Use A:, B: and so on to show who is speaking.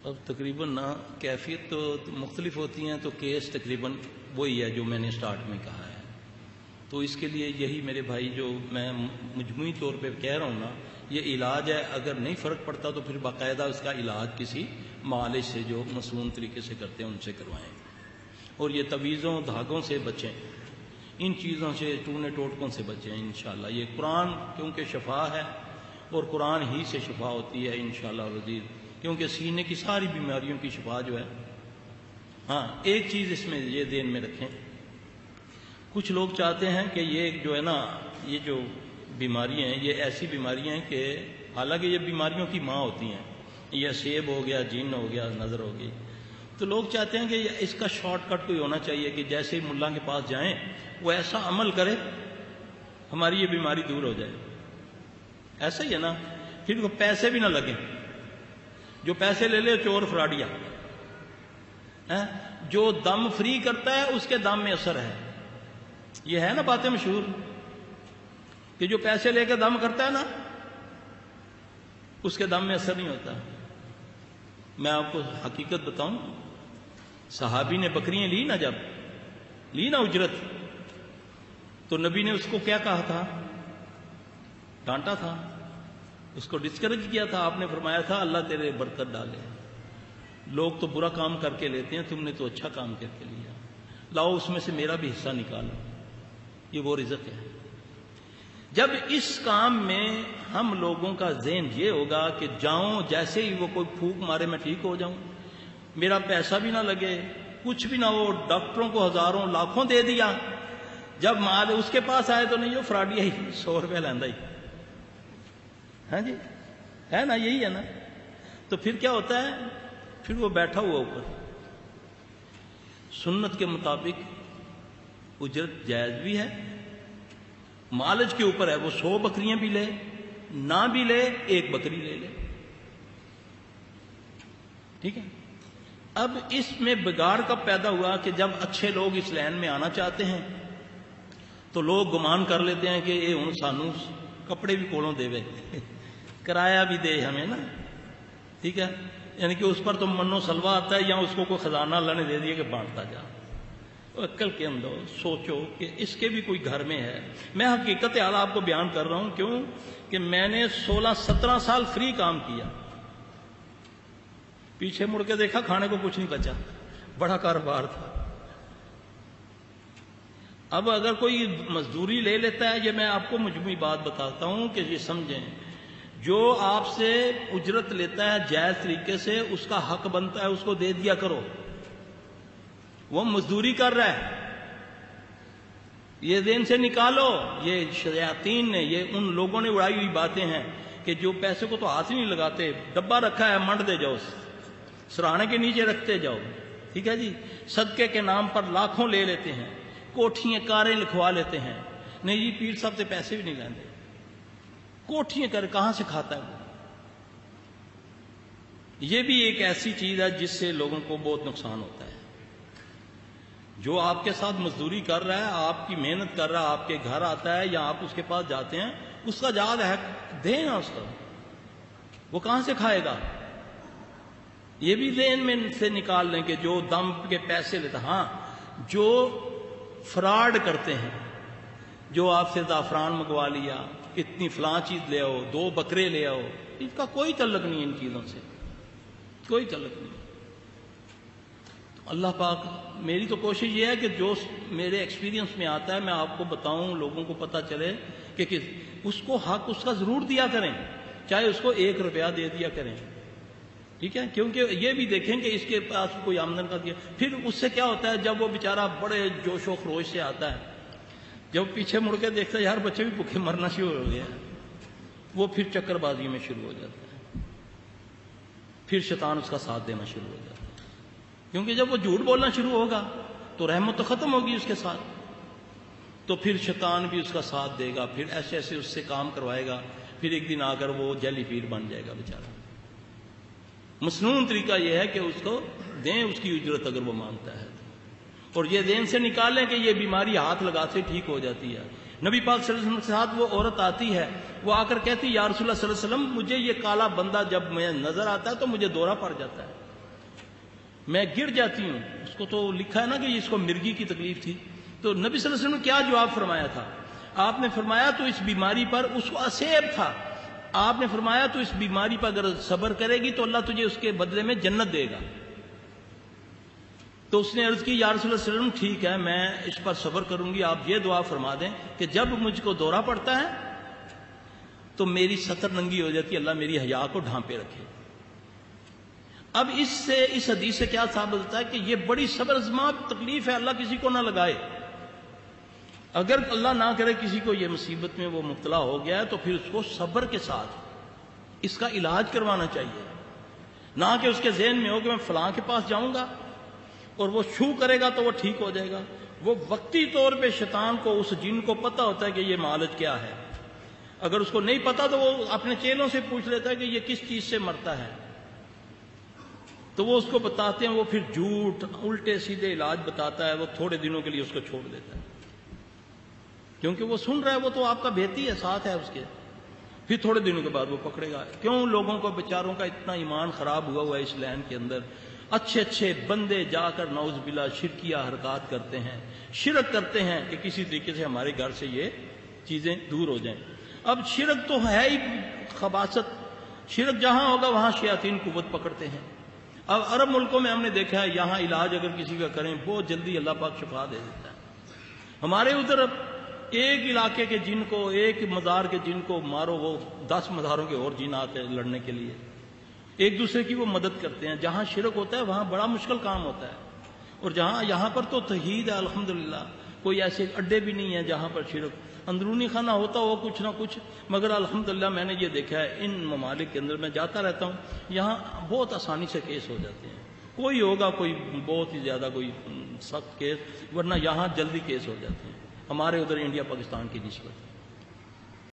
A: اب تقریباً نا کیفیت تو مختلف ہوتی ہیں، تو کیس تقریباً وہی ہے جو میں نے سٹارٹ میں کہا ہے. تو اس کے لیے یہی میرے بھائی جو میں مجموعی طور پہ کہہ رہا ہوں نا، یہ علاج ہے. اگر نہیں فرق پڑتا تو پھر باقاعدہ اس کا علاج کسی معالج سے جو مصنون طریقے سے کرتے ہیں ان سے کروائیں. اور یہ تعویذوں دھاگوں سے بچیں، ان چیزوں سے ٹونے ٹوٹکوں سے بچیں انشاءاللہ. یہ قرآن کیونکہ شفا ہے اور قرآن ہی سے شفا ہوتی ہے انشاءاللہ العزیز، کیونکہ سینے کی ساری بیماریوں کی شفا جو ہے. ہاں ایک چیز اس میں یہ ذہن میں رکھیں، کچھ لوگ چاہتے ہیں کہ یہ جو ہے نا، یہ جو بیماریاں ہیں یہ ایسی بیماریاں ہیں کہ حالانکہ یہ بیماریوں کی ماں ہوتی ہیں. یہ سیب ہو گیا، جن ہو گیا، نظر ہو گئی. تو لوگ چاہتے ہیں کہ اس کا شارٹ کٹ کوئی ہونا چاہیے کہ جیسے ہی ملا کے پاس جائیں وہ ایسا عمل کرے ہماری یہ بیماری دور ہو جائے. ایسا ہی ہے نا، پھر وہ پیسے بھی نہ لگیں. جو پیسے لے لے چور فراڈیا، جو دم فری کرتا ہے اس کے دم میں اثر ہے. یہ ہے نا باتیں مشہور کہ جو پیسے لے کے دم کرتا ہے نا اس کے دم میں اثر نہیں ہوتا. میں آپ کو حقیقت بتاؤں، صحابی نے بکریاں لی نا، جب لی نا اجرت، تو نبی نے اس کو کیا کہا تھا؟ ڈانٹا تھا، اس کو ڈسکریج کیا تھا. آپ نے فرمایا تھا اللہ تیرے برکت ڈالے، لوگ تو برا کام کر کے لیتے ہیں، تم نے تو اچھا کام کر کے لیا، لاؤ اس میں سے میرا بھی حصہ نکالو. یہ وہ رزق ہے. جب اس کام میں ہم لوگوں کا ذہن یہ ہوگا کہ جاؤں جیسے ہی وہ کوئی پھونک مارے میں ٹھیک ہو جاؤں، میرا پیسہ بھی نہ لگے، کچھ بھی نہ ہو، ڈاکٹروں کو ہزاروں لاکھوں دے دیا، جب مال اس کے پاس آئے تو نہیں، وہ فراڈیا ہی 100 روپے لیندہ ہی. ہاں جی ہے نا، یہی ہے نا. تو پھر کیا ہوتا ہے؟ پھر وہ بیٹھا ہوا اوپر. سنت کے مطابق اجرت جائز بھی ہے، معالج کے اوپر ہے، وہ 100 بکریاں بھی لے، نہ بھی لے، 1 بکری لے لے. ٹھیک ہے. اب اس میں بگاڑ کب پیدا ہوا کہ جب اچھے لوگ اس لائن میں آنا چاہتے ہیں تو لوگ گمان کر لیتے ہیں کہ یہ ہوں سانو کپڑے بھی کولوں دے کرایہ بھی دے ہمیں نا. ٹھیک ہے، یعنی کہ اس پر تو منو سلوا آتا ہے، یا اس کو کوئی خزانہ اللہ نے دے دیا کہ بانٹتا جا. عقل کے اندر سوچو کہ اس کے بھی کوئی گھر میں ہے. میں حقیقت حال آپ کو بیان کر رہا ہوں، کیوں کہ میں نے 16-17 سال فری کام کیا، پیچھے مڑ کے دیکھا کھانے کو کچھ نہیں بچا، بڑا کاروبار تھا. اب اگر کوئی مزدوری لے لیتا ہے، یہ میں آپ کو مجموعی بات بتاتا ہوں کہ یہ سمجھیں، جو آپ سے اجرت لیتا ہے جائز طریقے سے اس کا حق بنتا ہے اس کو دے دیا کرو. وہ مزدوری کر رہا ہے، یہ دین سے نکالو. یہ شیاطین نے، یہ ان لوگوں نے اڑائی ہوئی باتیں ہیں کہ جو پیسے کو تو ہاتھ ہی نہیں لگاتے، ڈبہ رکھا ہے منڈ دے جاؤ، سراہنے کے نیچے رکھتے جاؤ. ٹھیک ہے جی. صدقے کے نام پر لاکھوں لے لیتے ہیں، کوٹھیاں کاریں لکھوا لیتے ہیں. نہیں جی پیر صاحب سے پیسے بھی نہیں لیندے، کوٹھیاں کر کہاں سے کھاتا ہے وہ. یہ بھی ایک ایسی چیز ہے جس سے لوگوں کو بہت نقصان ہوتا ہے. جو آپ کے ساتھ مزدوری کر رہا ہے، آپ کی محنت کر رہا ہے، آپ کے گھر آتا ہے یا آپ اس کے پاس جاتے ہیں، اس کا یاد ہے دیں نا اس کا. وہ کہاں سے کھائے گا؟ یہ بھی ذہن میں سے نکال لیں کہ جو دم کے پیسے لیتا. ہاں جو فراڈ کرتے ہیں، جو آپ سے زعفران منگوا لیا، اتنی فلاں چیز لے آؤ، 2 بکرے لے آؤ، اس کا کوئی تعلق نہیں، ان چیزوں سے کوئی تعلق نہیں. اللہ پاک، میری تو کوشش یہ ہے کہ جو میرے ایکسپیرینس میں آتا ہے میں آپ کو بتاؤں، لوگوں کو پتہ چلے کہ اس کو حق اس کا ضرور دیا کریں، چاہے اس کو 1 روپیہ دے دیا کریں. ٹھیک ہے، کیونکہ یہ بھی دیکھیں کہ اس کے پاس کوئی آمدن کا دیا. پھر اس سے کیا ہوتا ہے، جب وہ بیچارہ بڑے جوش و خروش سے آتا ہے، جب پیچھے مڑ کے دیکھتا ہے یار بچے بھی بھوکے مرنا شروع ہو گیا، وہ پھر چکر بازی میں شروع ہو جاتا ہے. پھر شیطان اس کا ساتھ دینا شروع ہو جاتا ہے، کیونکہ جب وہ جھوٹ بولنا شروع ہوگا تو رحمت تو ختم ہوگی اس کے ساتھ. تو پھر شیطان بھی اس کا ساتھ دے گا، پھر ایسے ایسے اس سے کام کروائے گا. پھر ایک دن آ کر وہ جیلی فیڈ بن جائے گا بیچارہ. مصنون طریقہ یہ ہے کہ اس کو دیں اس کی اجرت اگر وہ مانگتا ہے، اور یہ ذہن سے نکالیں کہ یہ بیماری ہاتھ لگاتے ٹھیک ہو جاتی ہے. نبی پاک صلی اللہ علیہ وسلم کے ساتھ وہ عورت آتی ہے، وہ آ کر کہتی یا رسول اللہ صلی اللہ علیہ وسلم مجھے یہ کالا بندہ جب میں نظر آتا ہے تو مجھے دورہ پڑ جاتا ہے. میں گر جاتی ہوں. اس کو تو لکھا ہے نا کہ اس کو مرگی کی تکلیف تھی. تو نبی صلی اللہ علیہ وسلم نے کیا جواب فرمایا تھا؟ آپ نے فرمایا تو اس بیماری پر اس کو اسیب تھا. آپ نے فرمایا تو اس بیماری پر اگر صبر کرے گی تو اللہ تجھے اس کے بدلے میں جنت دے گا. تو اس نے عرض کی یا رسول اللہ صلی اللہ علیہ وسلم ٹھیک ہے میں اس پر صبر کروں گی. آپ یہ دعا فرما دیں کہ جب مجھ کو دورہ پڑتا ہے تو میری ستر ننگی ہو جاتی ہے, اللہ میری حیا کو ڈھانپے رکھے. اب اس حدیث سے کیا ثابت ہوتا ہے کہ یہ بڑی صبر آزما تکلیف ہے, اللہ کسی کو نہ لگائے. اگر اللہ نہ کرے کسی کو یہ مصیبت میں وہ مبتلا ہو گیا ہے تو پھر اس کو صبر کے ساتھ اس کا علاج کروانا چاہیے. نہ کہ اس کے ذہن میں ہو کہ میں فلاں کے پاس جاؤں گا اور وہ چھو کرے گا تو وہ ٹھیک ہو جائے گا. وہ وقتی طور پہ شیطان کو, اس جن کو پتا ہوتا ہے کہ یہ معالج کیا ہے. اگر اس کو نہیں پتا تو وہ اپنے چیلوں سے پوچھ لیتا ہے کہ یہ کس چیز سے مرتا ہے, تو وہ اس کو بتاتے ہیں. وہ پھر جھوٹ الٹے سیدھے علاج بتاتا ہے. وہ تھوڑے دنوں کے لیے اس کو چھوڑ دیتا ہے کیونکہ وہ سن رہا ہے, وہ تو آپ کا بھیتی ہے, ساتھ ہے اس کے. پھر تھوڑے دنوں کے بعد وہ پکڑے گا. کیوں لوگوں کو بیچاروں کا اتنا ایمان خراب ہوا ہوا ہے اس لائن کے اندر. اچھے اچھے بندے جا کر نعوذ باللہ شرکیہ حرکات کرتے ہیں, شرک کرتے ہیں کہ کسی طریقے سے ہمارے گھر سے یہ چیزیں دور ہو جائیں. اب شرک تو ہے ہی خباثت. شرک جہاں ہوگا وہاں شیاطین قوت پکڑتے ہیں. اب عرب ملکوں میں ہم نے دیکھا ہے یہاں علاج اگر کسی کا کریں بہت جلدی اللہ پاک شفا دے دیتا ہے. ہمارے ادھر ایک علاقے کے جن کو, ایک مزار کے جن کو مارو وہ 10 مزاروں کے اور جن آتے ہیں لڑنے کے لیے. ایک دوسرے کی وہ مدد کرتے ہیں. جہاں شرک ہوتا ہے وہاں بڑا مشکل کام ہوتا ہے. اور یہاں پر تو توحید ہے الحمدللہ. کوئی ایسے اڈے بھی نہیں ہیں جہاں پر شرک. اندرونی خانہ ہوتا ہو کچھ نہ کچھ, مگر الحمدللہ میں نے یہ دیکھا ہے ان ممالک کے اندر, میں جاتا رہتا ہوں, یہاں بہت آسانی سے کیس ہو جاتے ہیں. کوئی ہوگا کوئی بہت ہی زیادہ کوئی سخت کیس, ورنہ یہاں جلدی کیس ہو جاتے ہیں ہمارے ادھر انڈیا پاکستان کی نسبت.